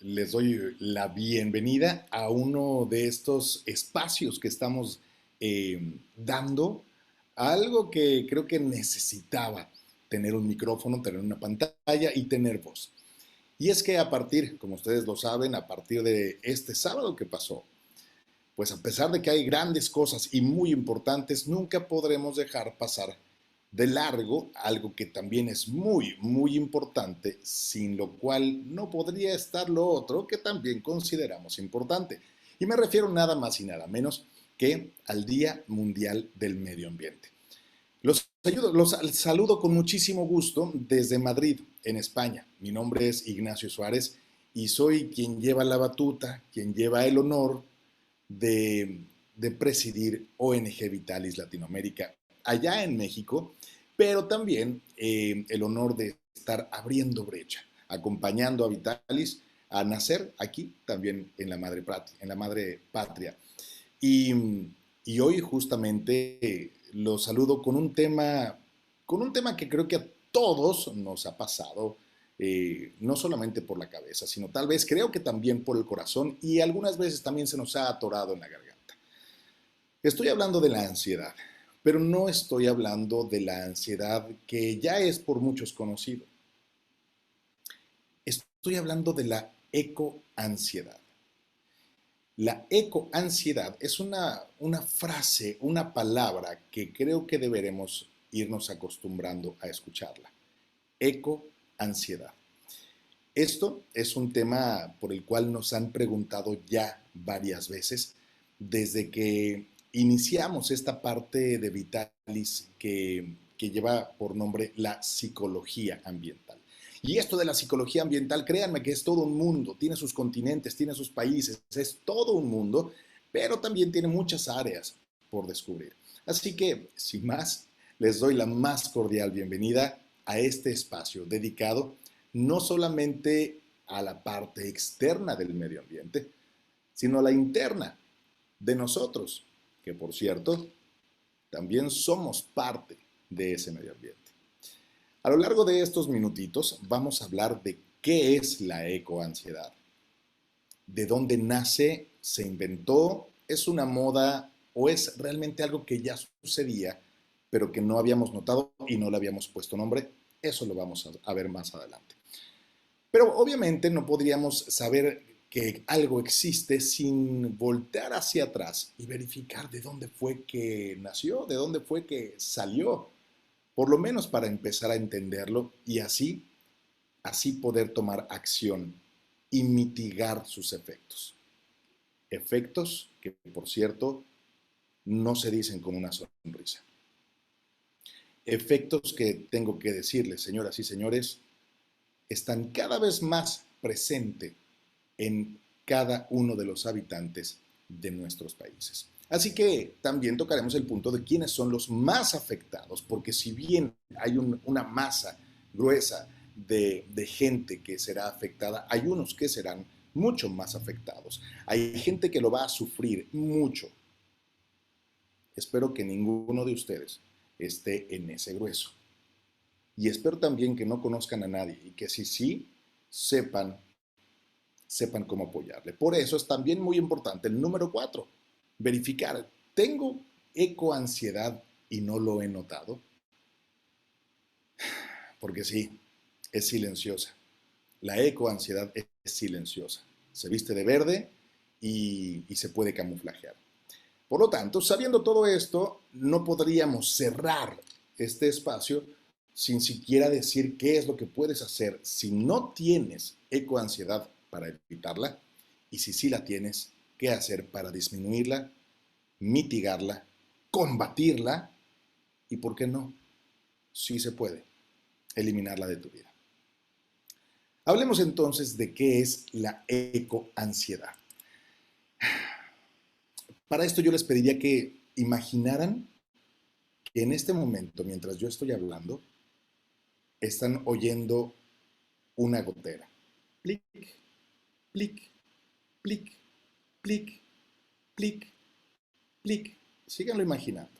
les doy la bienvenida a uno de estos espacios que estamos dando a algo que creo que necesitaba tener un micrófono, tener una pantalla y tener voz. Y es que a partir, como ustedes lo saben, a partir de este sábado que pasó, pues a pesar de que hay grandes cosas y muy importantes, nunca podremos dejar pasar de largo algo que también es muy, muy importante, sin lo cual no podría estar lo otro que también consideramos importante. Y me refiero nada más y nada menos que al Día Mundial del Medio Ambiente. Los saludo con muchísimo gusto desde Madrid, en España. Mi nombre es Ignacio Suárez y soy quien lleva la batuta, quien lleva el honor de presidir ONG Vitalis Latinoamérica allá en México, pero también el honor de estar abriendo brecha, acompañando a Vitalis a nacer aquí también en la madre patria. Y, y hoy justamente lo saludo con un tema que creo que a todos nos ha pasado, no solamente por la cabeza, sino tal vez creo que también por el corazón y algunas veces también se nos ha atorado en la garganta. Estoy hablando de la ansiedad, pero no estoy hablando de la ansiedad que ya es por muchos conocido. Estoy hablando de la ecoansiedad. La ecoansiedad es una frase, una palabra que creo que deberemos irnos acostumbrando a escucharla. Ecoansiedad. Esto es un tema por el cual nos han preguntado ya varias veces desde que iniciamos esta parte de Vitalis que lleva por nombre la psicología ambiental. Y esto de la psicología ambiental, créanme que es todo un mundo, tiene sus continentes, tiene sus países, es todo un mundo, pero también tiene muchas áreas por descubrir. Así que, sin más, les doy la más cordial bienvenida a este espacio dedicado no solamente a la parte externa del medio ambiente, sino a la interna de nosotros, que por cierto, también somos parte de ese medio ambiente. A lo largo de estos minutitos vamos a hablar de qué es la ecoansiedad, de dónde nace, se inventó, es una moda o es realmente algo que ya sucedía, pero que no habíamos notado y no le habíamos puesto nombre. Eso lo vamos a ver más adelante. Pero obviamente no podríamos saber que algo existe sin voltear hacia atrás y verificar de dónde fue que nació, de dónde fue que salió, por lo menos para empezar a entenderlo y así poder tomar acción y mitigar sus efectos. Efectos que, por cierto, no se dicen con una sonrisa. Efectos que tengo que decirles, señoras y señores, están cada vez más presentes en cada uno de los habitantes de nuestros países. Así que también tocaremos el punto de quiénes son los más afectados, porque si bien hay una masa gruesa de gente que será afectada, hay unos que serán mucho más afectados. Hay gente que lo va a sufrir mucho. Espero que ninguno de ustedes esté en ese grueso. Y espero también que no conozcan a nadie y que si sí, sepan cómo apoyarle. Por eso es también muy importante el número 4, verificar, ¿tengo ecoansiedad y no lo he notado? Porque sí, es silenciosa. La ecoansiedad es silenciosa. Se viste de verde y se puede camuflajear. Por lo tanto, sabiendo todo esto, no podríamos cerrar este espacio sin siquiera decir qué es lo que puedes hacer si no tienes ecoansiedad para evitarla y si sí la tienes, qué hacer para disminuirla, mitigarla, combatirla y, ¿por qué no? Sí se puede, eliminarla de tu vida. Hablemos entonces de qué es la ecoansiedad. Para esto yo les pediría que imaginaran que en este momento, mientras yo estoy hablando, están oyendo una gotera. Plic, plic, plic, plic, plic, plic. Síganlo imaginando.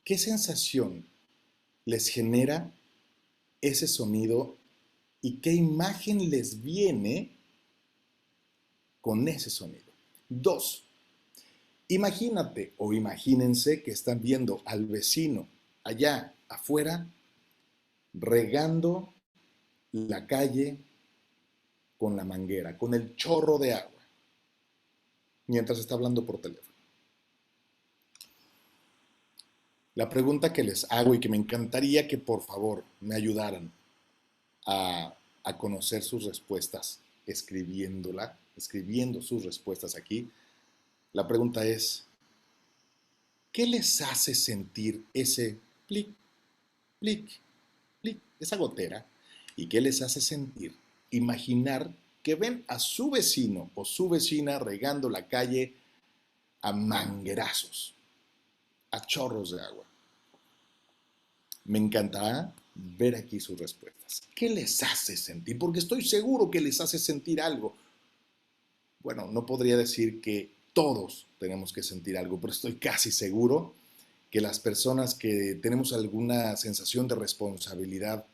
¿Qué sensación les genera ese sonido y qué imagen les viene con ese sonido. 2. Imagínate o imagínense que están viendo al vecino allá afuera regando la calle con la manguera, con el chorro de agua, mientras está hablando por teléfono. La pregunta que les hago y que me encantaría que por favor me ayudaran a conocer sus respuestas, escribiendo sus respuestas aquí, la pregunta es, ¿qué les hace sentir ese plic, plic, plic, esa gotera? ¿Y qué les hace sentir imaginar que ven a su vecino o su vecina regando la calle a manguerazos, a chorros de agua? Me encantará ver aquí sus respuestas. ¿Qué les hace sentir? Porque estoy seguro que les hace sentir algo. Bueno, no podría decir que todos tenemos que sentir algo, pero estoy casi seguro que las personas que tenemos alguna sensación de responsabilidad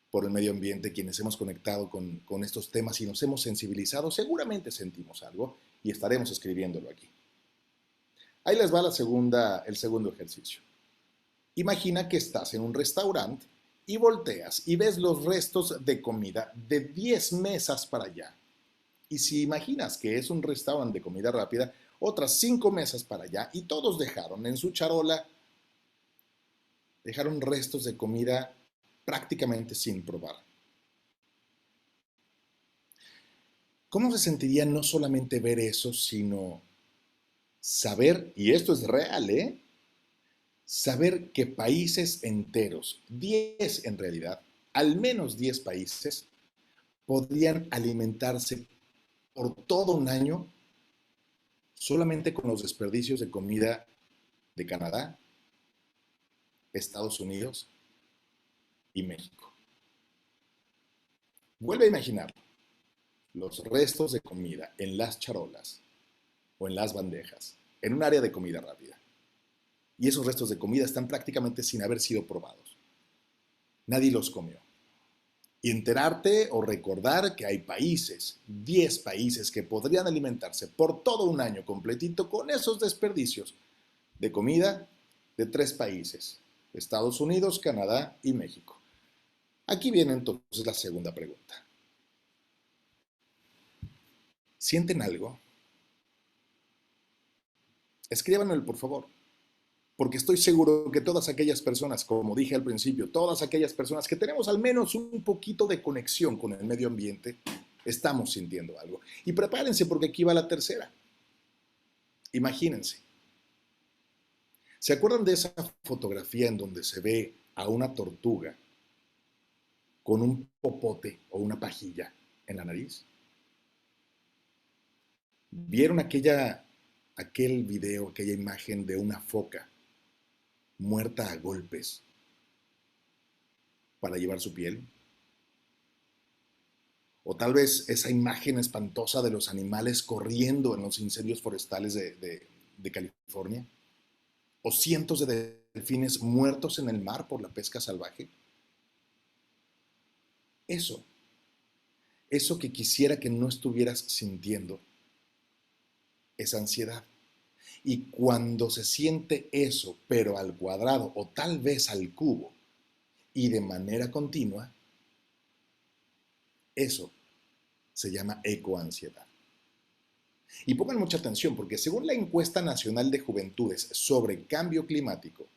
por el medio ambiente, quienes hemos conectado con estos temas y nos hemos sensibilizado, seguramente sentimos algo y estaremos escribiéndolo aquí. Ahí les va el segundo ejercicio. Imagina que estás en un restaurante y volteas y ves los restos de comida de 10 mesas para allá. Y si imaginas que es un restaurante de comida rápida, otras 5 mesas para allá y todos dejaron en su charola, dejaron restos de comida prácticamente sin probar. ¿Cómo se sentiría no solamente ver eso, sino saber, y esto es real, saber que países enteros, 10 en realidad, al menos 10 países, podrían alimentarse por todo un año solamente con los desperdicios de comida de Canadá, Estados Unidos y México? Vuelve a imaginarlo. Los restos de comida en las charolas o en las bandejas, en un área de comida rápida. Y esos restos de comida están prácticamente sin haber sido probados. Nadie los comió. Y enterarte o recordar que hay países, 10 países, que podrían alimentarse por todo un año completito con esos desperdicios de comida de 3 países, Estados Unidos, Canadá y México. Aquí viene entonces la segunda pregunta. ¿Sienten algo? Escríbanmelo, por favor. Porque estoy seguro que todas aquellas personas, como dije al principio, todas aquellas personas que tenemos al menos un poquito de conexión con el medio ambiente, estamos sintiendo algo. Y prepárense porque aquí va la tercera. Imagínense. ¿Se acuerdan de esa fotografía en donde se ve a una tortuga con un popote o una pajilla en la nariz? ¿Vieron aquel video, aquella imagen de una foca muerta a golpes para llevar su piel? O tal vez esa imagen espantosa de los animales corriendo en los incendios forestales de California. O cientos de delfines muertos en el mar por la pesca salvaje. Eso que quisiera que no estuvieras sintiendo, es ansiedad. Y cuando se siente eso, pero al cuadrado o tal vez al cubo y de manera continua, eso se llama ecoansiedad. Y pongan mucha atención porque según la encuesta nacional de juventudes sobre cambio climático,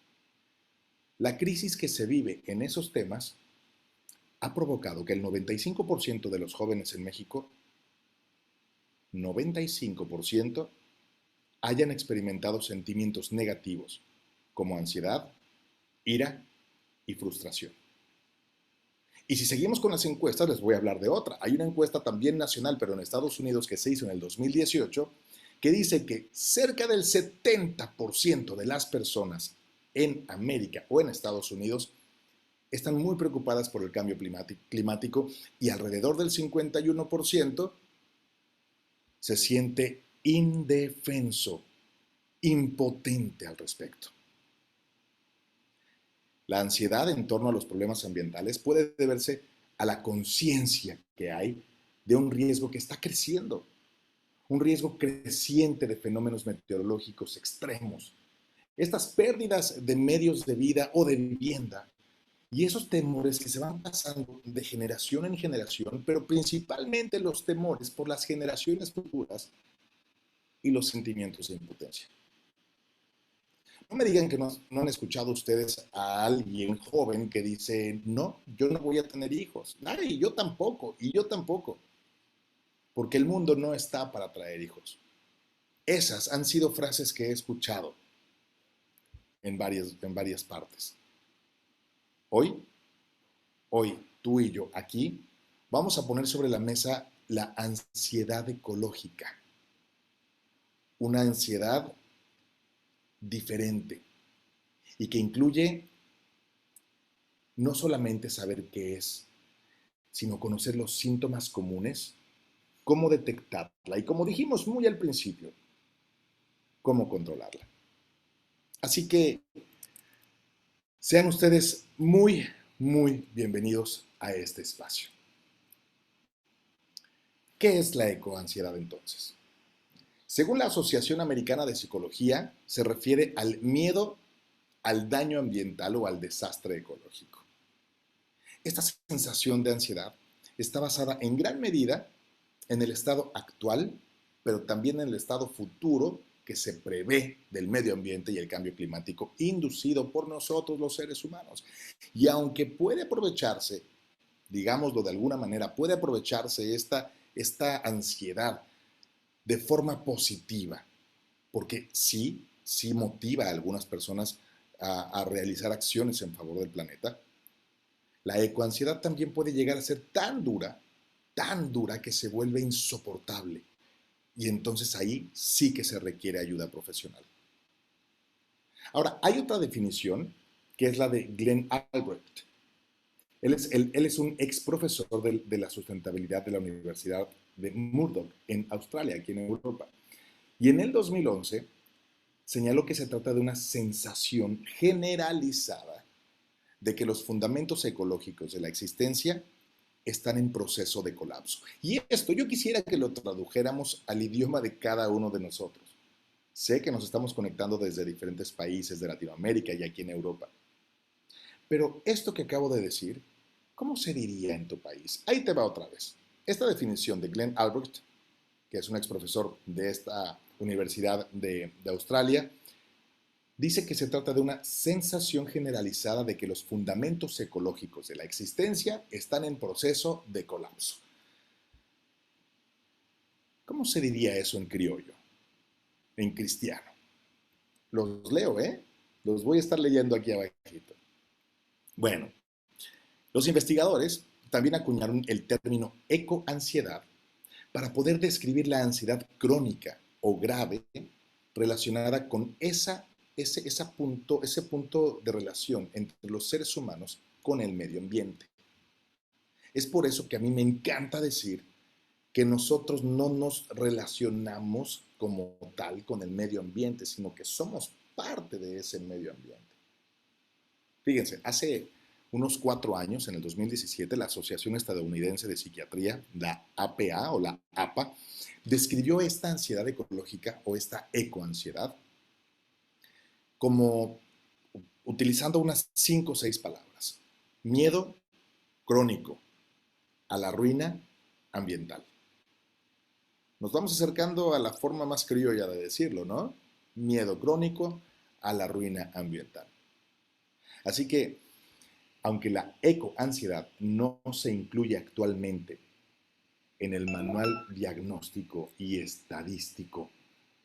la crisis que se vive en esos temas ha provocado que el 95% de los jóvenes en México, 95%, hayan experimentado sentimientos negativos como ansiedad, ira y frustración. Y si seguimos con las encuestas, les voy a hablar de otra. Hay una encuesta también nacional, pero en Estados Unidos, que se hizo en el 2018, que dice que cerca del 70% de las personas en América o en Estados Unidos están muy preocupadas por el cambio climático y alrededor del 51% se siente indefenso, impotente al respecto. La ansiedad en torno a los problemas ambientales puede deberse a la conciencia que hay de un riesgo que está creciendo un riesgo creciente de fenómenos meteorológicos extremos, estas pérdidas de medios de vida o de vivienda y esos temores que se van pasando de generación en generación, pero principalmente los temores por las generaciones futuras y los sentimientos de impotencia. No me digan que no han escuchado ustedes a alguien joven que dice, no, yo no voy a tener hijos. Ay, yo tampoco, y yo tampoco, porque el mundo no está para traer hijos. Esas han sido frases que he escuchado en varias partes. Hoy, hoy, tú y yo aquí, vamos a poner sobre la mesa la ansiedad ecológica. Una ansiedad diferente y que incluye no solamente saber qué es, sino conocer los síntomas comunes, cómo detectarla y, como dijimos muy al principio, cómo controlarla. Así que sean ustedes muy, muy bienvenidos a este espacio. ¿Qué es la ecoansiedad entonces? Según la Asociación Americana de Psicología, se refiere al miedo al daño ambiental o al desastre ecológico. Esta sensación de ansiedad está basada en gran medida en el estado actual, pero también en el estado futuro que se prevé del medio ambiente y el cambio climático inducido por nosotros los seres humanos. Y aunque puede aprovecharse, digámoslo de alguna manera, puede aprovecharse esta ansiedad de forma positiva, porque sí motiva a algunas personas a realizar acciones en favor del planeta. La ecoansiedad también puede llegar a ser tan dura que se vuelve insoportable. Y entonces ahí sí que se requiere ayuda profesional. Ahora, hay otra definición que es la de Glenn Albrecht. Él es un ex profesor de la sustentabilidad de la Universidad de Murdoch en Australia, aquí en Europa. Y en el 2011 señaló que se trata de una sensación generalizada de que los fundamentos ecológicos de la existencia están en proceso de colapso. Y esto yo quisiera que lo tradujéramos al idioma de cada uno de nosotros. Sé que nos estamos conectando desde diferentes países de Latinoamérica y aquí en Europa. Pero esto que acabo de decir, ¿cómo se diría en tu país? Ahí te va otra vez. Esta definición de Glenn Albrecht, que es un ex profesor de esta Universidad de Australia, dice que se trata de una sensación generalizada de que los fundamentos ecológicos de la existencia están en proceso de colapso. ¿Cómo se diría eso en criollo? En cristiano. Los leo, ¿eh? Los voy a estar leyendo aquí abajito. Bueno, los investigadores también acuñaron el término ecoansiedad para poder describir la ansiedad crónica o grave relacionada con ese punto de relación entre los seres humanos con el medio ambiente. Es por eso que a mí me encanta decir que nosotros no nos relacionamos como tal con el medio ambiente, sino que somos parte de ese medio ambiente. Fíjense, hace unos 4 años, en el 2017, la Asociación Estadounidense de Psiquiatría, la APA o la APA, describió esta ansiedad ecológica o esta ecoansiedad como utilizando unas 5 o 6 palabras. Miedo crónico a la ruina ambiental. Nos vamos acercando a la forma más criolla de decirlo, ¿no? Miedo crónico a la ruina ambiental. Así que, aunque la ecoansiedad no se incluye actualmente en el manual diagnóstico y estadístico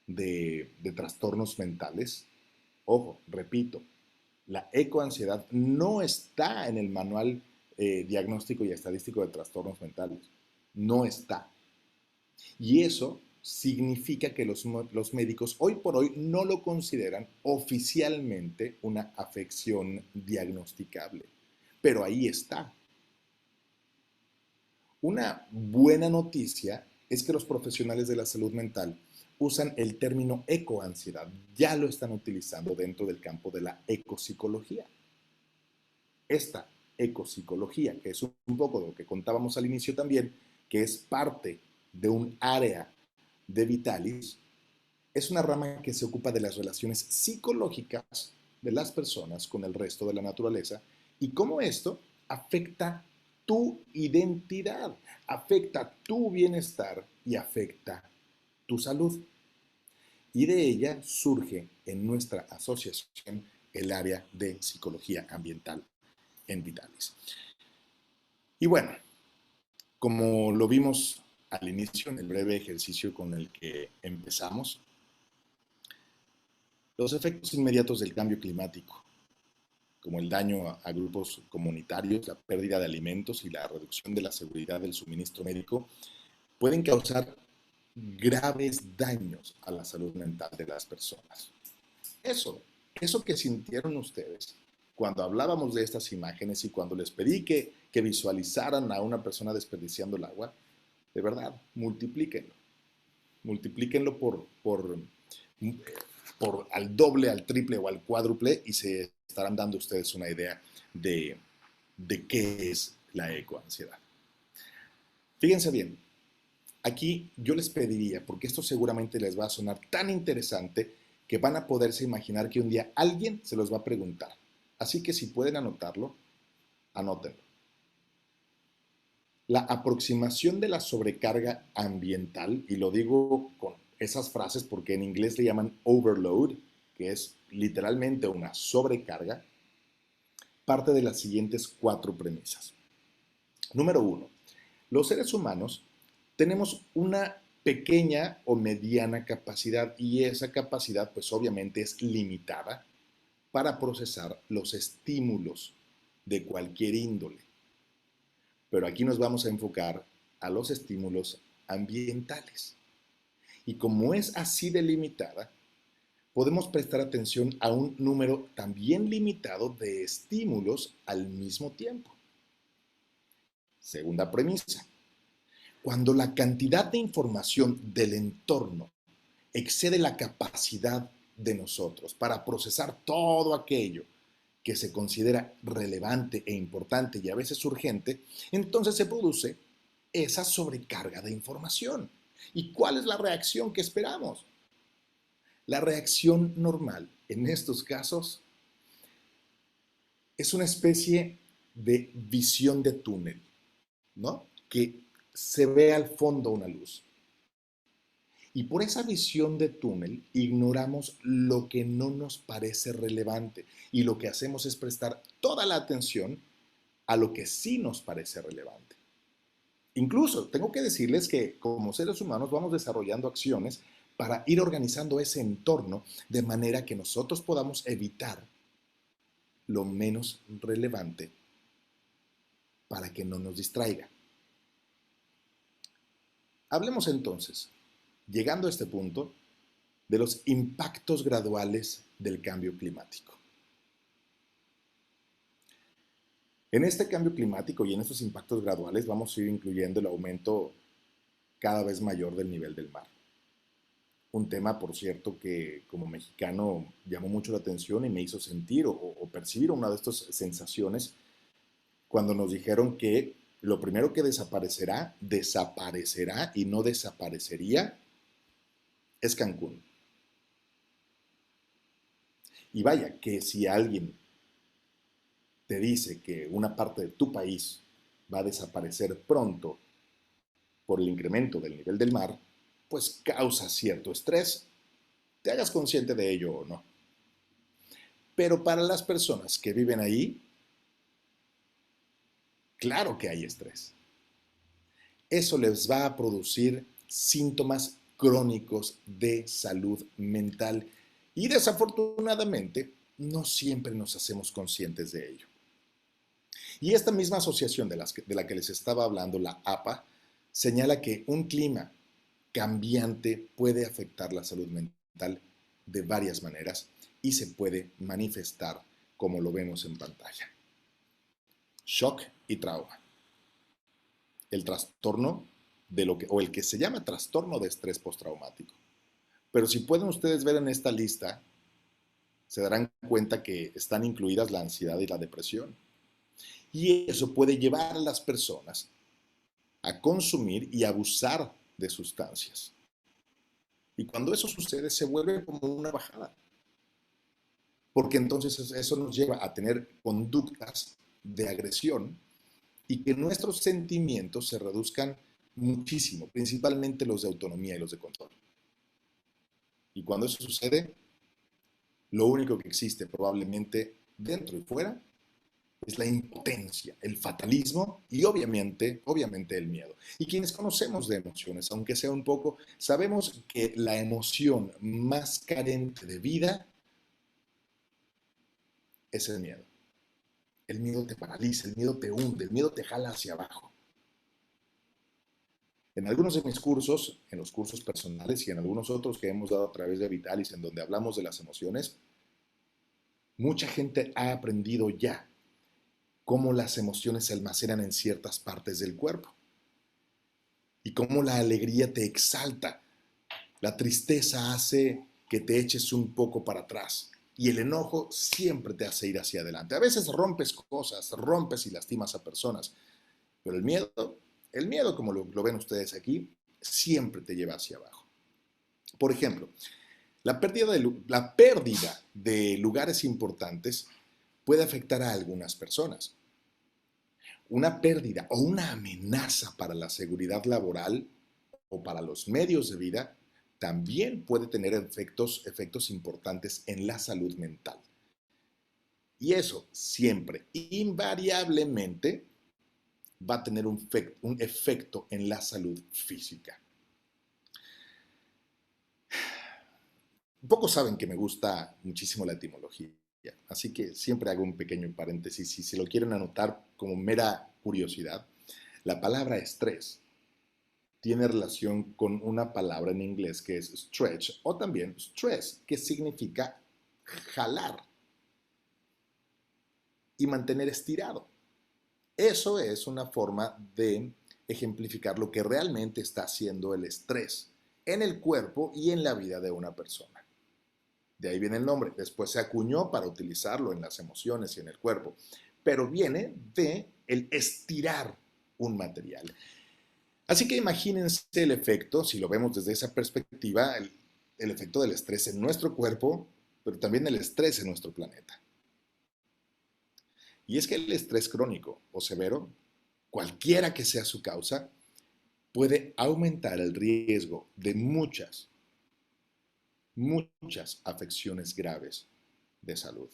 de trastornos mentales, ojo, repito, la ecoansiedad no está en el manual diagnóstico y estadístico de trastornos mentales. No está. Y eso significa que los médicos hoy por hoy no lo consideran oficialmente una afección diagnosticable. Pero ahí está. Una buena noticia es que los profesionales de la salud mental usan el término ecoansiedad. Ya lo están utilizando dentro del campo de la ecopsicología. Esta ecopsicología, que es un poco de lo que contábamos al inicio también, que es parte de un área de Vitalis es una rama que se ocupa de las relaciones psicológicas de las personas con el resto de la naturaleza y cómo esto afecta tu identidad, afecta tu bienestar y afecta tu salud. Y de ella surge en nuestra asociación el área de psicología ambiental en Vitalis. Y bueno, como lo vimos al inicio en el breve ejercicio con el que empezamos, los efectos inmediatos del cambio climático, como el daño a grupos comunitarios, la pérdida de alimentos y la reducción de la seguridad del suministro médico, pueden causar graves daños a la salud mental de las personas. Eso que sintieron ustedes cuando hablábamos de estas imágenes y cuando les pedí que visualizaran a una persona desperdiciando el agua, de verdad, multiplíquenlo. Multiplíquenlo por al doble, al triple o al cuádruple y se estarán dando ustedes una idea de qué es la ecoansiedad. Fíjense bien, aquí yo les pediría, porque esto seguramente les va a sonar tan interesante que van a poderse imaginar que un día alguien se los va a preguntar. Así que si pueden anotarlo, anótenlo. La aproximación de la sobrecarga ambiental, y lo digo con esas frases porque en inglés le llaman overload, que es literalmente una sobrecarga, parte de las siguientes 4 premisas. Número 1. Los seres humanos tenemos una pequeña o mediana capacidad y esa capacidad pues obviamente es limitada para procesar los estímulos de cualquier índole. Pero aquí nos vamos a enfocar a los estímulos ambientales. Y como es así de limitada, podemos prestar atención a un número también limitado de estímulos al mismo tiempo. Segunda premisa. Cuando la cantidad de información del entorno excede la capacidad de nosotros para procesar todo aquello que se considera relevante e importante y a veces urgente, entonces se produce esa sobrecarga de información. ¿Y cuál es la reacción que esperamos? La reacción normal en estos casos es una especie de visión de túnel, ¿no? Que se ve al fondo una luz. Y por esa visión de túnel ignoramos lo que no nos parece relevante y lo que hacemos es prestar toda la atención a lo que sí nos parece relevante. Incluso tengo que decirles que como seres humanos vamos desarrollando acciones para ir organizando ese entorno de manera que nosotros podamos evitar lo menos relevante para que no nos distraiga. Hablemos entonces, llegando a este punto, de los impactos graduales del cambio climático. En este cambio climático y en estos impactos graduales vamos a ir incluyendo el aumento cada vez mayor del nivel del mar. Un tema, por cierto, que como mexicano llamó mucho la atención y me hizo sentir o percibir una de estas sensaciones cuando nos dijeron que lo primero que desaparecerá y no desaparecería es Cancún. Y vaya, que si alguien te dice que una parte de tu país va a desaparecer pronto por el incremento del nivel del mar, pues causa cierto estrés, te hagas consciente de ello o no. Pero para las personas que viven ahí, claro que hay estrés. Eso les va a producir síntomas crónicos de salud mental y desafortunadamente no siempre nos hacemos conscientes de ello. Y esta misma asociación de la que les estaba hablando, la APA, señala que un clima cambiante puede afectar la salud mental de varias maneras y se puede manifestar como lo vemos en pantalla. Shock y trauma. El trastorno o el que se llama trastorno de estrés postraumático. Pero si pueden ustedes ver en esta lista, se darán cuenta que están incluidas la ansiedad y la depresión. Y eso puede llevar a las personas a consumir y abusar de sustancias. Y cuando eso sucede, se vuelve como una bajada, porque entonces eso nos lleva a tener conductas de agresión y que nuestros sentimientos se reduzcan muchísimo, principalmente los de autonomía y los de control. Y cuando eso sucede, lo único que existe probablemente dentro y fuera es la impotencia, el fatalismo y obviamente el miedo. Y quienes conocemos de emociones, aunque sea un poco, sabemos que la emoción más carente de vida es el miedo. El miedo te paraliza, el miedo te hunde, el miedo te jala hacia abajo. En algunos de mis cursos, en los cursos personales y en algunos otros que hemos dado a través de Vitalis, en donde hablamos de las emociones, mucha gente ha aprendido ya cómo las emociones se almacenan en ciertas partes del cuerpo y cómo la alegría te exalta. La tristeza hace que te eches un poco para atrás y el enojo siempre te hace ir hacia adelante. A veces rompes cosas, rompes y lastimas a personas, pero el miedo como lo ven ustedes aquí, siempre te lleva hacia abajo. Por ejemplo, la pérdida de lugares importantes puede afectar a algunas personas. Una pérdida o una amenaza para la seguridad laboral o para los medios de vida también puede tener efectos importantes en la salud mental. Y eso siempre, invariablemente, va a tener un efecto en la salud física. Pocos saben que me gusta muchísimo la etimología, así que siempre hago un pequeño paréntesis. Y si lo quieren anotar como mera curiosidad, la palabra estrés tiene relación con una palabra en inglés que es stretch o también stress, que significa jalar y mantener estirado. Eso es una forma de ejemplificar lo que realmente está haciendo el estrés en el cuerpo y en la vida de una persona. De ahí viene el nombre. Después se acuñó para utilizarlo en las emociones y en el cuerpo, pero viene de el estirar un material. Así que imagínense el efecto, si lo vemos desde esa perspectiva, el efecto del estrés en nuestro cuerpo, pero también el estrés en nuestro planeta. Y es que el estrés crónico o severo, cualquiera que sea su causa, puede aumentar el riesgo de muchas afecciones graves de salud.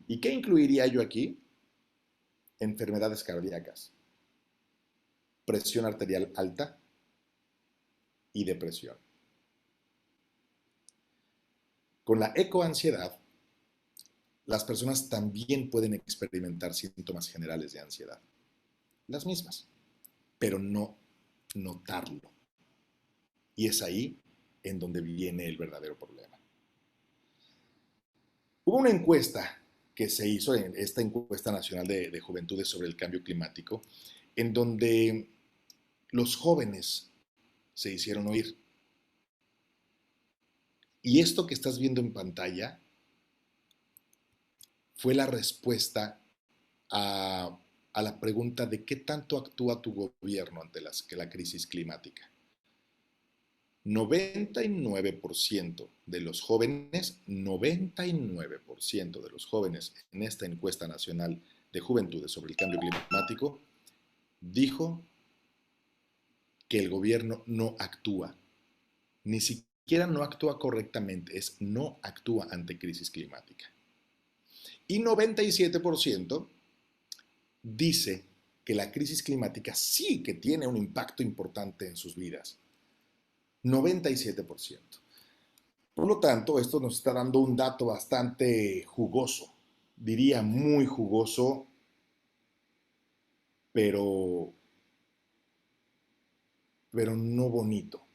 ¿Y qué incluiría yo aquí? Enfermedades cardíacas, presión arterial alta y depresión. Con la ecoansiedad, las personas también pueden experimentar síntomas generales de ansiedad, las mismas, pero no notarlo. Y es ahí en donde viene el verdadero problema. Hubo una encuesta que se hizo, en esta encuesta nacional de juventudes sobre el cambio climático, en donde los jóvenes se hicieron oír. Y esto que estás viendo en pantalla fue la respuesta a la pregunta de qué tanto actúa tu gobierno ante la crisis climática. 99% de los jóvenes, 99% de los jóvenes en esta encuesta nacional de juventudes sobre el cambio climático dijo que el gobierno no actúa, ni siquiera no actúa correctamente, es no actúa ante crisis climática. Y 97% dice que la crisis climática sí que tiene un impacto importante en sus vidas. 97%. Por lo tanto, esto nos está dando un dato bastante jugoso, diría muy jugoso, pero, pero no bonito.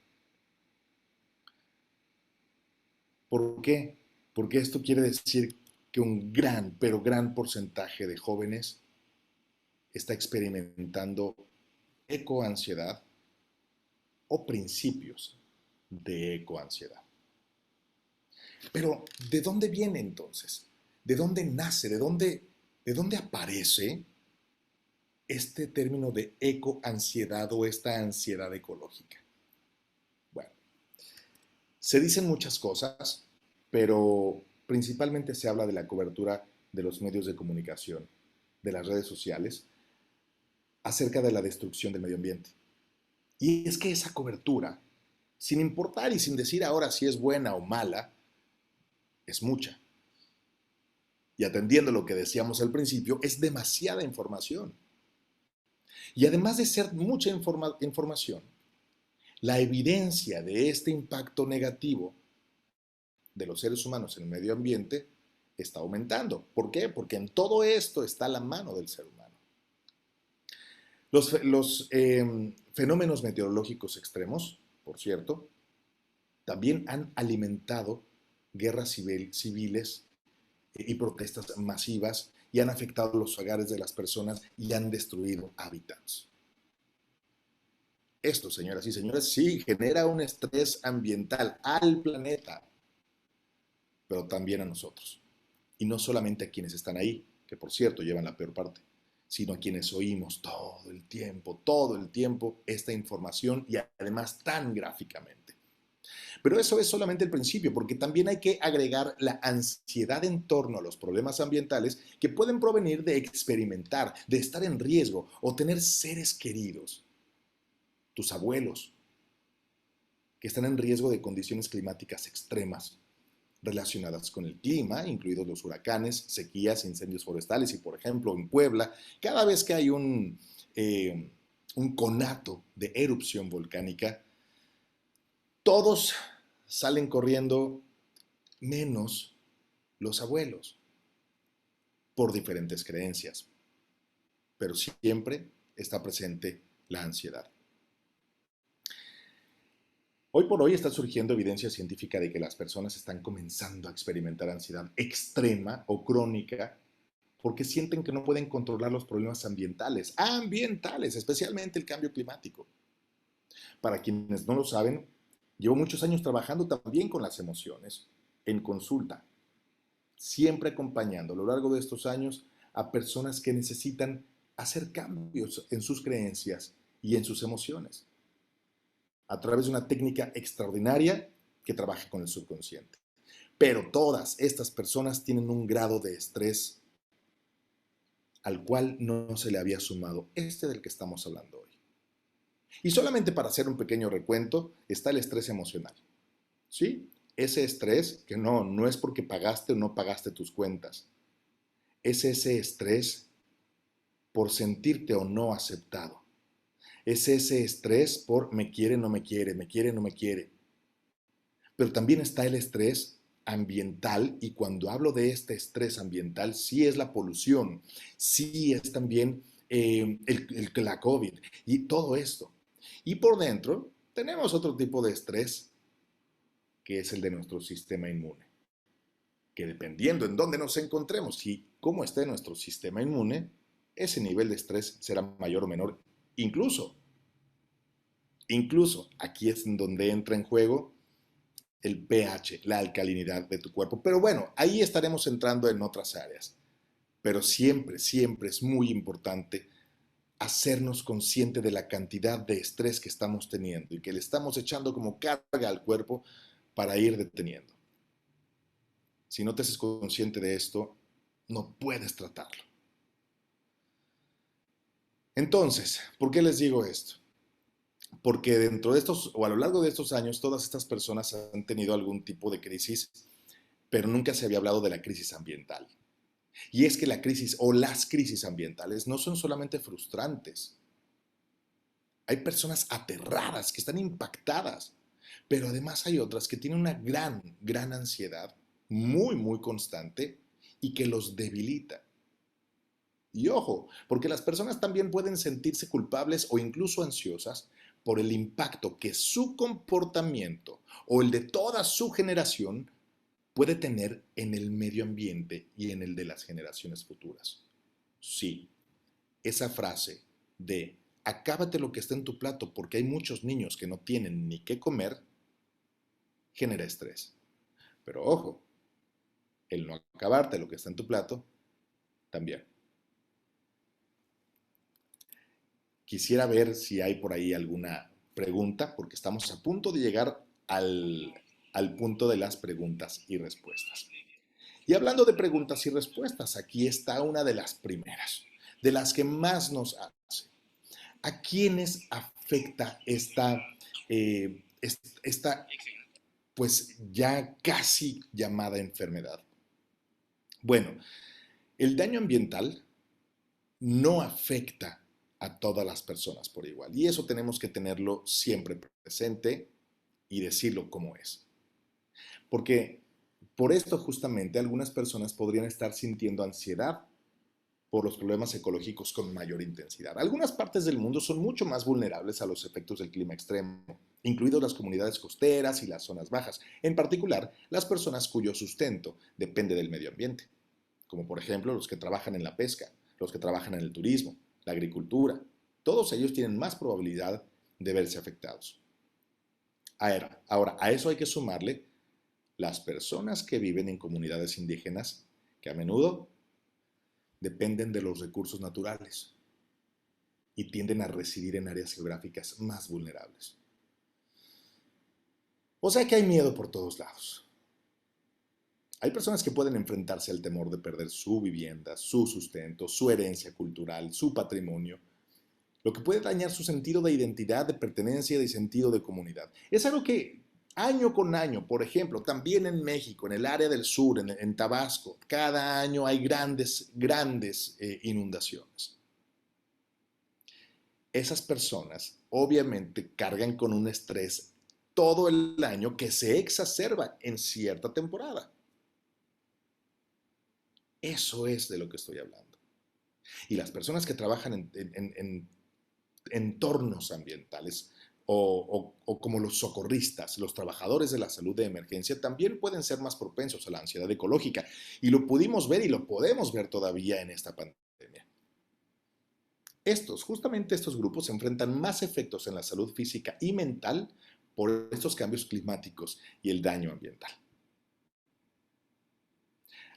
¿Por qué? Porque esto quiere decir que un gran, pero gran porcentaje de jóvenes está experimentando ecoansiedad o principios de ecoansiedad. Pero, ¿de dónde viene entonces? ¿De dónde nace? ¿De dónde aparece este término de ecoansiedad o esta ansiedad ecológica? Bueno, Se dicen muchas cosas, pero principalmente se habla de la cobertura de los medios de comunicación, de las redes sociales, acerca de la destrucción del medio ambiente. Y es que esa cobertura, sin importar y sin decir ahora si es buena o mala, es mucha. Y atendiendo lo que decíamos al principio, es demasiada información. Y además de ser mucha información, la evidencia de este impacto negativo de los seres humanos en el medio ambiente está aumentando. ¿Por qué? Porque en todo esto está la mano del ser humano. Los fenómenos meteorológicos extremos, por cierto, también han alimentado guerras civiles y protestas masivas y han afectado los hogares de las personas y han destruido hábitats. Esto, señoras y señores, sí genera un estrés ambiental al planeta, pero también a nosotros. Y no solamente a quienes están ahí, que por cierto llevan la peor parte, sino a quienes oímos todo el tiempo esta información y además tan gráficamente. Pero eso es solamente el principio, porque también hay que agregar la ansiedad en torno a los problemas ambientales que pueden provenir de experimentar, de estar en riesgo o tener seres queridos, tus abuelos, que están en riesgo de condiciones climáticas extremas relacionadas con el clima, incluidos los huracanes, sequías, incendios forestales y, por ejemplo, en Puebla, cada vez que hay un conato de erupción volcánica, todos salen corriendo menos los abuelos por diferentes creencias, pero siempre está presente la ansiedad. Hoy por hoy está surgiendo evidencia científica de que las personas están comenzando a experimentar ansiedad extrema o crónica porque sienten que no pueden controlar los problemas ambientales, especialmente el cambio climático. Para quienes no lo saben, llevo muchos años trabajando también con las emociones en consulta, siempre acompañando a lo largo de estos años a personas que necesitan hacer cambios en sus creencias y en sus emociones, a través de una técnica extraordinaria que trabaja con el subconsciente. Pero todas estas personas tienen un grado de estrés al cual no se le había sumado este del que estamos hablando hoy. Y solamente para hacer un pequeño recuento, está el estrés emocional. ¿Sí? Ese estrés que no es porque pagaste o no pagaste tus cuentas. Es ese estrés por sentirte o no aceptado. Es ese estrés por me quiere, no me quiere, me quiere, no me quiere. Pero también está el estrés ambiental, y cuando hablo de este estrés ambiental, sí es la polución, sí es también la COVID y todo esto. Y por dentro tenemos otro tipo de estrés, que es el de nuestro sistema inmune, que dependiendo en dónde nos encontremos y cómo esté nuestro sistema inmune, ese nivel de estrés será mayor o menor. Incluso aquí es en donde entra en juego el pH, la alcalinidad de tu cuerpo. Pero bueno, ahí estaremos entrando en otras áreas. Pero siempre, siempre es muy importante hacernos consciente de la cantidad de estrés que estamos teniendo y que le estamos echando como carga al cuerpo para ir deteniendo. Si no te haces consciente de esto, no puedes tratarlo. Entonces, ¿por qué les digo esto? Porque dentro de estos, o a lo largo de estos años, todas estas personas han tenido algún tipo de crisis, pero nunca se había hablado de la crisis ambiental. Y es que la crisis o las crisis ambientales no son solamente frustrantes. Hay personas aterradas que están impactadas, pero además hay otras que tienen una gran ansiedad, muy constante y que los debilita. Y ojo, porque las personas también pueden sentirse culpables o incluso ansiosas por el impacto que su comportamiento o el de toda su generación puede tener en el medio ambiente y en el de las generaciones futuras. Sí, esa frase de acábate lo que está en tu plato porque hay muchos niños que no tienen ni qué comer, genera estrés. Pero ojo, el no acabarte lo que está en tu plato, también. Quisiera ver si hay por ahí alguna pregunta, porque estamos a punto de llegar al punto de las preguntas y respuestas. Y hablando de preguntas y respuestas, aquí está una de las primeras, de las que más nos hace. ¿A quiénes afecta esta pues ya casi llamada enfermedad? Bueno, el daño ambiental no afecta a todas las personas por igual. Y eso tenemos que tenerlo siempre presente y decirlo como es. Porque por esto justamente algunas personas podrían estar sintiendo ansiedad por los problemas ecológicos con mayor intensidad. Algunas partes del mundo son mucho más vulnerables a los efectos del clima extremo, incluidas las comunidades costeras y las zonas bajas, en particular las personas cuyo sustento depende del medio ambiente, como por ejemplo los que trabajan en la pesca, los que trabajan en el turismo, la agricultura. Todos ellos tienen más probabilidad de verse afectados. Ahora, a eso hay que sumarle las personas que viven en comunidades indígenas, que a menudo dependen de los recursos naturales y tienden a residir en áreas geográficas más vulnerables. O sea que hay miedo por todos lados. Hay personas que pueden enfrentarse al temor de perder su vivienda, su sustento, su herencia cultural, su patrimonio, lo que puede dañar su sentido de identidad, de pertenencia y de sentido de comunidad. Es algo que año con año, por ejemplo, también en México, en el área del sur, en Tabasco, cada año hay grandes inundaciones. Esas personas obviamente cargan con un estrés todo el año que se exacerba en cierta temporada. Eso es de lo que estoy hablando. Y las personas que trabajan en entornos ambientales o como los socorristas, los trabajadores de la salud de emergencia, también pueden ser más propensos a la ansiedad ecológica. Y lo pudimos ver y lo podemos ver todavía en esta pandemia. Justamente estos grupos enfrentan más efectos en la salud física y mental por estos cambios climáticos y el daño ambiental.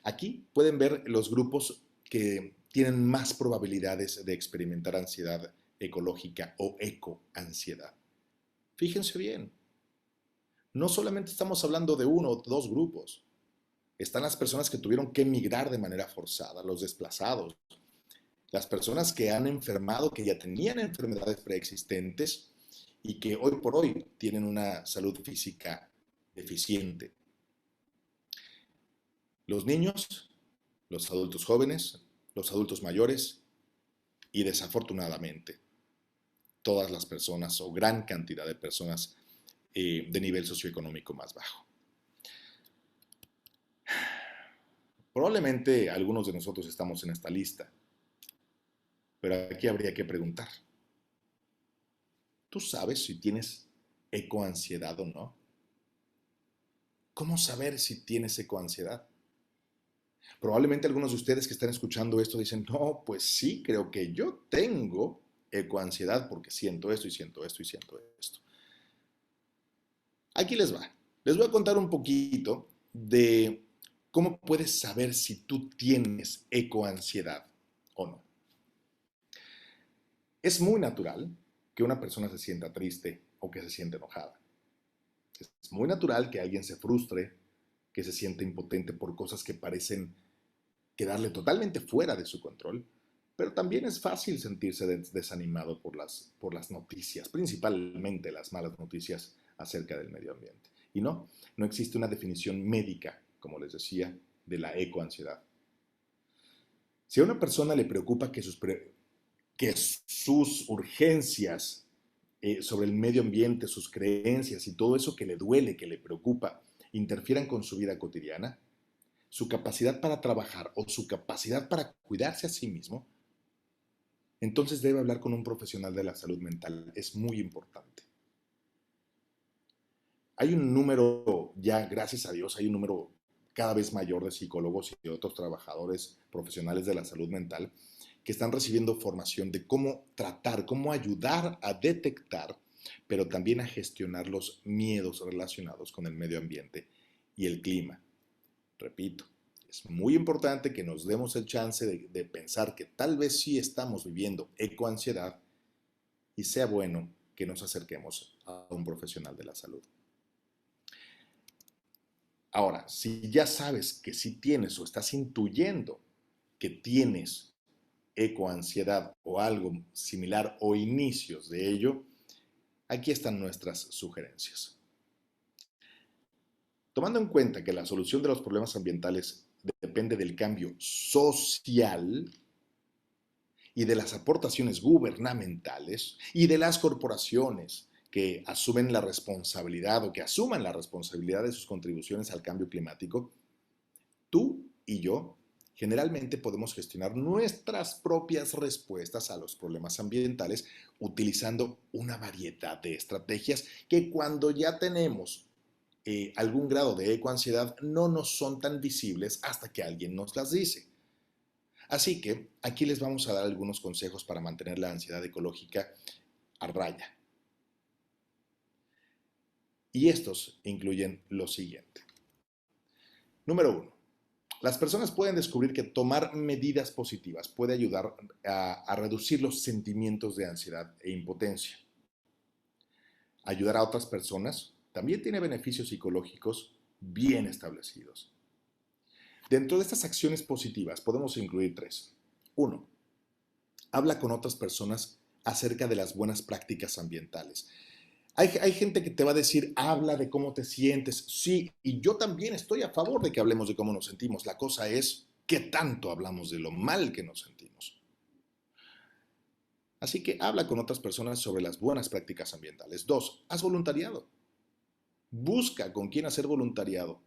Aquí pueden ver los grupos que tienen más probabilidades de experimentar ansiedad ecológica o ecoansiedad. Fíjense bien, no solamente estamos hablando de uno o dos grupos. Están las personas que tuvieron que emigrar de manera forzada, los desplazados, las personas que han enfermado, que ya tenían enfermedades preexistentes y que hoy por hoy tienen una salud física deficiente. Los niños, los adultos jóvenes, los adultos mayores y desafortunadamente todas las personas o gran cantidad de personas de nivel socioeconómico más bajo. Probablemente algunos de nosotros estamos en esta lista, pero aquí habría que preguntar, ¿tú sabes si tienes ecoansiedad o no? ¿Cómo saber si tienes ecoansiedad? Probablemente algunos de ustedes que están escuchando esto dicen, no, pues sí, creo que yo tengo ecoansiedad porque siento esto y siento esto y siento esto. Aquí les va. Les voy a contar un poquito de cómo puedes saber si tú tienes ecoansiedad o no. Es muy natural que una persona se sienta triste o que se sienta enojada. Es muy natural que alguien se frustre, que se sienta impotente por cosas que parecen quedarle totalmente fuera de su control, pero también es fácil sentirse desanimado por las noticias, principalmente las malas noticias acerca del medio ambiente. Y no existe una definición médica, como les decía, de la ecoansiedad. Si a una persona le preocupa que sus urgencias sobre el medio ambiente, sus creencias y todo eso que le duele, que le preocupa, interfieran con su vida cotidiana, su capacidad para trabajar o su capacidad para cuidarse a sí mismo, entonces debe hablar con un profesional de la salud mental. Es muy importante. Hay un número, ya gracias a Dios, hay un número cada vez mayor de psicólogos y de otros trabajadores profesionales de la salud mental que están recibiendo formación de cómo tratar, cómo ayudar a detectar, pero también a gestionar los miedos relacionados con el medio ambiente y el clima. Repito, es muy importante que nos demos el chance de pensar que tal vez sí estamos viviendo ecoansiedad y sea bueno que nos acerquemos a un profesional de la salud. Ahora, si ya sabes que sí tienes o estás intuyendo que tienes ecoansiedad o algo similar o inicios de ello, aquí están nuestras sugerencias. Tomando en cuenta que la solución de los problemas ambientales depende del cambio social y de las aportaciones gubernamentales y de las corporaciones que asumen la responsabilidad o que asuman la responsabilidad de sus contribuciones al cambio climático, tú y yo generalmente podemos gestionar nuestras propias respuestas a los problemas ambientales utilizando una variedad de estrategias que cuando ya tenemos algún grado de ecoansiedad no nos son tan visibles hasta que alguien nos las dice. Así que aquí les vamos a dar algunos consejos para mantener la ansiedad ecológica a raya. Y estos incluyen lo siguiente. Número 1. Las personas pueden descubrir que tomar medidas positivas puede ayudar a reducir los sentimientos de ansiedad e impotencia. Ayudar a otras personas también tiene beneficios psicológicos bien establecidos. Dentro de estas acciones positivas podemos incluir 3. 1. Habla con otras personas acerca de las buenas prácticas ambientales. Hay gente que te va a decir, habla de cómo te sientes. Sí, y yo también estoy a favor de que hablemos de cómo nos sentimos. La cosa es, ¿qué tanto hablamos de lo mal que nos sentimos? Así que habla con otras personas sobre las buenas prácticas ambientales. 2. Haz voluntariado. Busca con quién hacer voluntariado,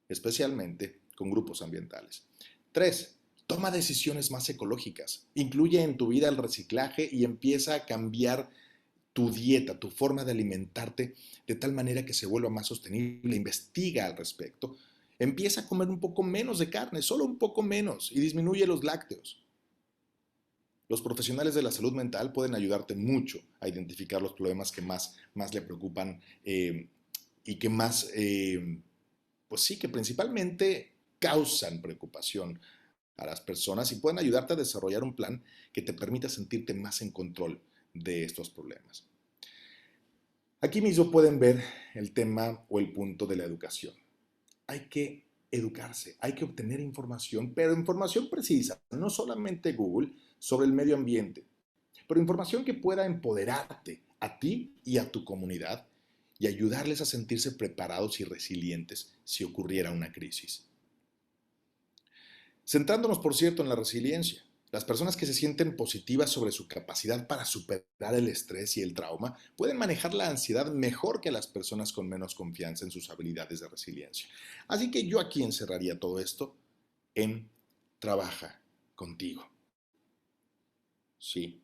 especialmente con grupos ambientales. 3. Toma decisiones más ecológicas. Incluye en tu vida el reciclaje y empieza a cambiar tu dieta, tu forma de alimentarte de tal manera que se vuelva más sostenible. Investiga al respecto. Empieza a comer un poco menos de carne, solo un poco menos, y disminuye los lácteos. Los profesionales de la salud mental pueden ayudarte mucho a identificar los problemas que más le preocupan y que más, pues sí, que principalmente causan preocupación a las personas y pueden ayudarte a desarrollar un plan que te permita sentirte más en control de estos problemas. Aquí mismo pueden ver el tema o el punto de la educación. Hay que educarse, hay que obtener información, pero información precisa, no solamente Google, sobre el medio ambiente, pero información que pueda empoderarte a ti y a tu comunidad y ayudarles a sentirse preparados y resilientes si ocurriera una crisis. Centrándonos, por cierto, en la resiliencia, las personas que se sienten positivas sobre su capacidad para superar el estrés y el trauma pueden manejar la ansiedad mejor que las personas con menos confianza en sus habilidades de resiliencia. Así que yo aquí encerraría todo esto en trabaja contigo. Sí,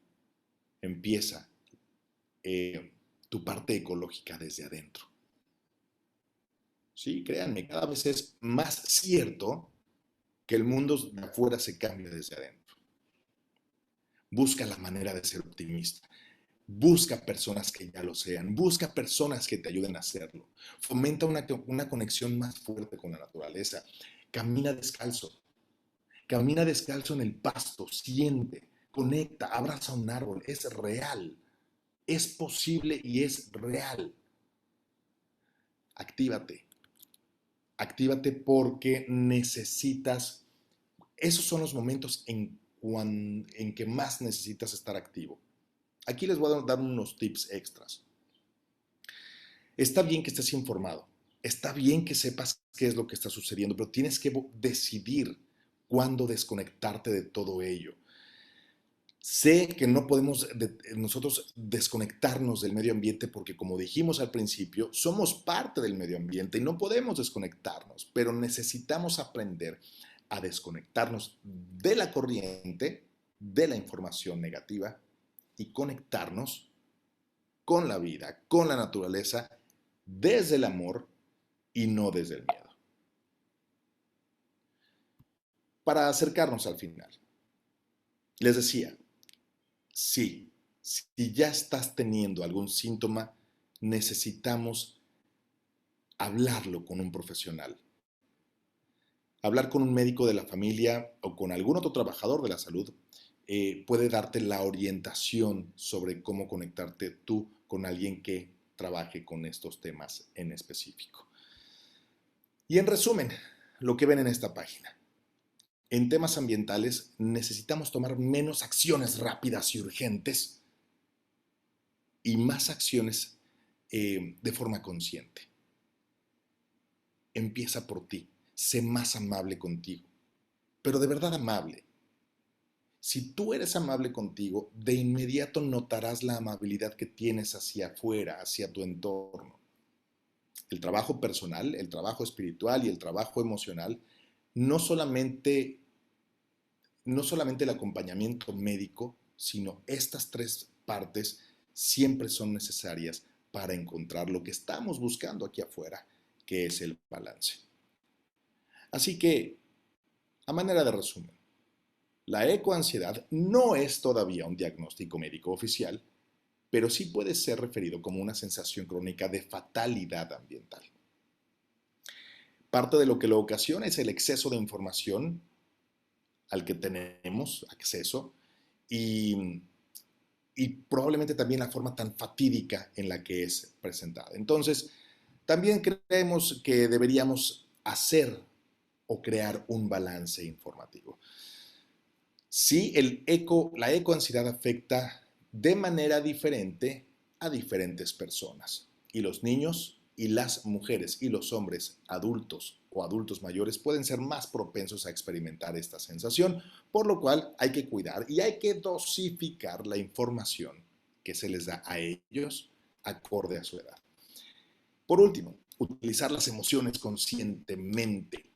empieza tu parte ecológica desde adentro. Sí, créanme, cada vez es más cierto que el mundo de afuera se cambia desde adentro. Busca la manera de ser optimista. Busca personas que ya lo sean. Busca personas que te ayuden a hacerlo. Fomenta una conexión más fuerte con la naturaleza. Camina descalzo. Camina descalzo en el pasto. Siente. Conecta. Abraza un árbol. Es real. Es posible y es real. Actívate. Actívate porque necesitas. Esos son los momentos en que más necesitas estar activo. Aquí les voy a dar unos tips extras. Está bien que estés informado, está bien que sepas qué es lo que está sucediendo, pero tienes que decidir cuándo desconectarte de todo ello. Sé que no podemos nosotros desconectarnos del medio ambiente porque, como dijimos al principio, somos parte del medio ambiente y no podemos desconectarnos, pero necesitamos aprender a desconectarnos de la corriente, de la información negativa y conectarnos con la vida, con la naturaleza, desde el amor y no desde el miedo. Para acercarnos al final, les decía, sí, si ya estás teniendo algún síntoma, necesitamos hablarlo con un profesional. Hablar con un médico de la familia o con algún otro trabajador de la salud puede darte la orientación sobre cómo conectarte tú con alguien que trabaje con estos temas en específico. Y en resumen, lo que ven en esta página. En temas ambientales necesitamos tomar menos acciones rápidas y urgentes y más acciones de forma consciente. Empieza por ti, sé más amable contigo, pero de verdad amable. Si tú eres amable contigo, de inmediato notarás la amabilidad que tienes hacia afuera, hacia tu entorno. El trabajo personal, el trabajo espiritual y el trabajo emocional, no solamente, no solamente el acompañamiento médico, sino estas tres partes siempre son necesarias para encontrar lo que estamos buscando aquí afuera, que es el balance. Así que, a manera de resumen, la ecoansiedad no es todavía un diagnóstico médico oficial, pero sí puede ser referido como una sensación crónica de fatalidad ambiental. Parte de lo que lo ocasiona es el exceso de información al que tenemos acceso y, y probablemente también la forma tan fatídica en la que es presentada. Entonces, también creemos que deberíamos hacer o crear un balance informativo. Sí, la ecoansiedad afecta de manera diferente a diferentes personas. Y los niños y las mujeres y los hombres adultos o adultos mayores pueden ser más propensos a experimentar esta sensación, por lo cual hay que cuidar y hay que dosificar la información que se les da a ellos acorde a su edad. Por último, utilizar las emociones conscientemente.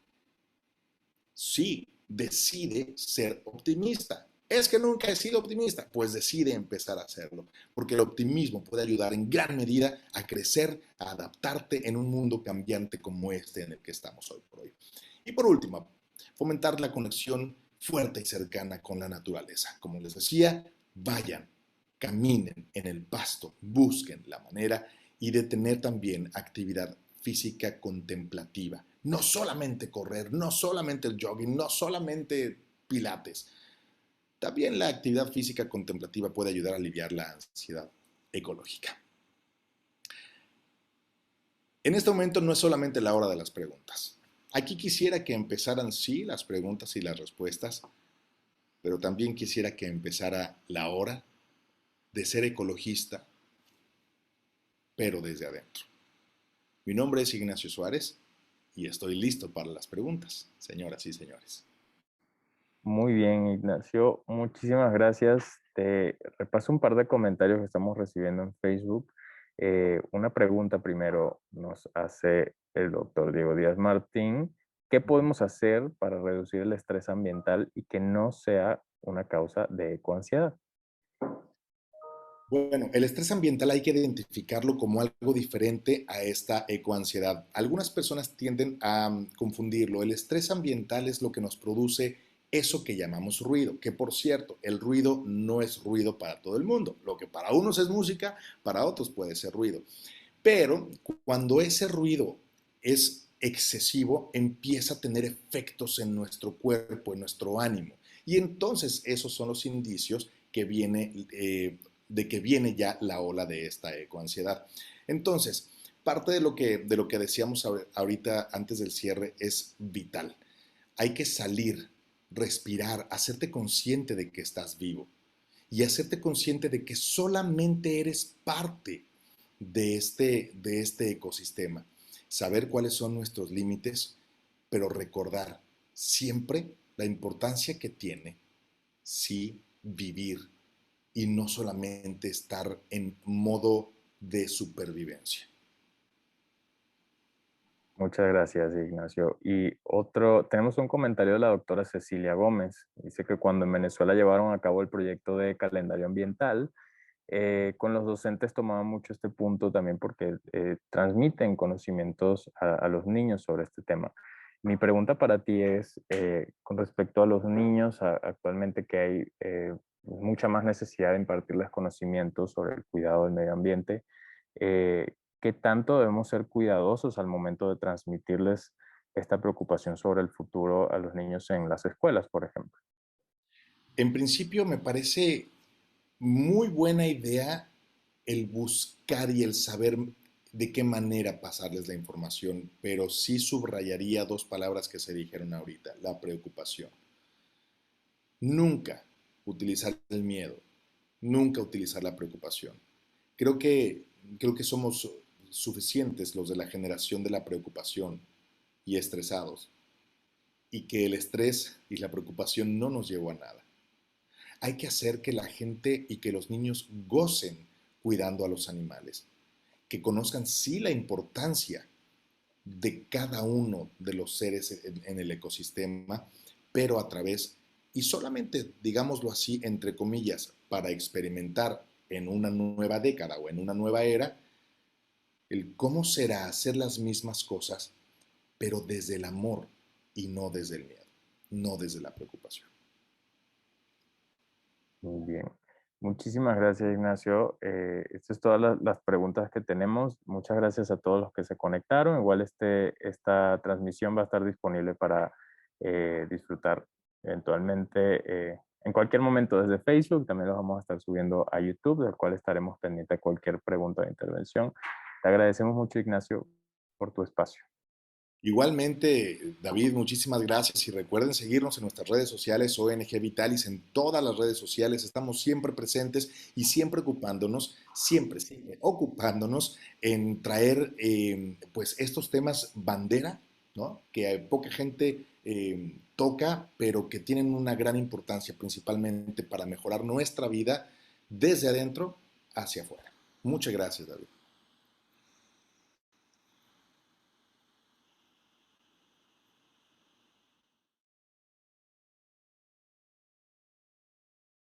Sí, decide ser optimista. Es que nunca he sido optimista, pues decide empezar a hacerlo, porque el optimismo puede ayudar en gran medida a crecer, a adaptarte en un mundo cambiante como este en el que estamos hoy por hoy. Y por último, fomentar la conexión fuerte y cercana con la naturaleza. Como les decía, vayan, caminen en el pasto, busquen la manera y de tener también actividad física contemplativa. No solamente correr, no solamente el jogging, no solamente pilates. También la actividad física contemplativa puede ayudar a aliviar la ansiedad ecológica. En este momento no es solamente la hora de las preguntas. Aquí quisiera que empezaran sí las preguntas y las respuestas, pero también quisiera que empezara la hora de ser ecologista, pero desde adentro. Mi nombre es Ignacio Suárez y estoy listo para las preguntas, señoras y señores. Muy bien, Ignacio. Muchísimas gracias. Te repaso un par de comentarios que estamos recibiendo en Facebook. Una pregunta primero nos hace el doctor Diego Díaz Martín. ¿Qué podemos hacer para reducir el estrés ambiental y que no sea una causa de ecoansiedad? Bueno, el estrés ambiental hay que identificarlo como algo diferente a esta ecoansiedad. Algunas personas tienden a confundirlo. El estrés ambiental es lo que nos produce eso que llamamos ruido, que por cierto, el ruido no es ruido para todo el mundo. Lo que para unos es música, para otros puede ser ruido. Pero cuando ese ruido es excesivo, empieza a tener efectos en nuestro cuerpo, en nuestro ánimo. Y entonces esos son los indicios de que viene ya la ola de esta ecoansiedad. Entonces, parte de lo que decíamos ahorita antes del cierre es vital. Hay que salir, respirar, hacerte consciente de que estás vivo y hacerte consciente de que solamente eres parte de este ecosistema. Saber cuáles son nuestros límites, pero recordar siempre la importancia que tiene sí vivir y no solamente estar en modo de supervivencia. Muchas gracias, Ignacio. Y otro, tenemos un comentario de la doctora Cecilia Gómez. Dice que cuando en Venezuela llevaron a cabo el proyecto de calendario ambiental, con los docentes tomaban mucho este punto también porque transmiten conocimientos a los niños sobre este tema. Mi pregunta para ti es, con respecto a los niños, actualmente que hay mucha más necesidad de impartirles conocimientos sobre el cuidado del medio ambiente, ¿qué tanto debemos ser cuidadosos al momento de transmitirles esta preocupación sobre el futuro a los niños en las escuelas, por ejemplo? En principio me parece muy buena idea el buscar y el saber de qué manera pasarles la información, pero sí subrayaría dos palabras que se dijeron ahorita, la preocupación. Nunca utilizar el miedo, nunca utilizar la preocupación. Creo que, creo que somos suficientes los de la generación de la preocupación y estresados, y que el estrés y la preocupación no nos llevó a nada. Hay que hacer que la gente y que los niños gocen cuidando a los animales, que conozcan sí la importancia de cada uno de los seres en el ecosistema, pero a través, y solamente, digámoslo así, entre comillas, para experimentar en una nueva década o en una nueva era, el cómo será hacer las mismas cosas, pero desde el amor y no desde el miedo, no desde la preocupación. Muy bien. Muchísimas gracias, Ignacio. Estas es todas las preguntas que tenemos. Muchas gracias a todos los que se conectaron. Igual esta transmisión va a estar disponible para disfrutar eventualmente en cualquier momento desde Facebook. También los vamos a estar subiendo a YouTube, del cual estaremos pendientes de cualquier pregunta de intervención. Te agradecemos mucho, Ignacio, por tu espacio. Igualmente, David, muchísimas gracias y recuerden seguirnos en nuestras redes sociales, ONG Vitalis, en todas las redes sociales. Estamos siempre presentes y siempre ocupándonos en traer pues estos temas bandera, ¿no? Que poca gente toca, pero que tienen una gran importancia principalmente para mejorar nuestra vida desde adentro hacia afuera. Muchas gracias, David.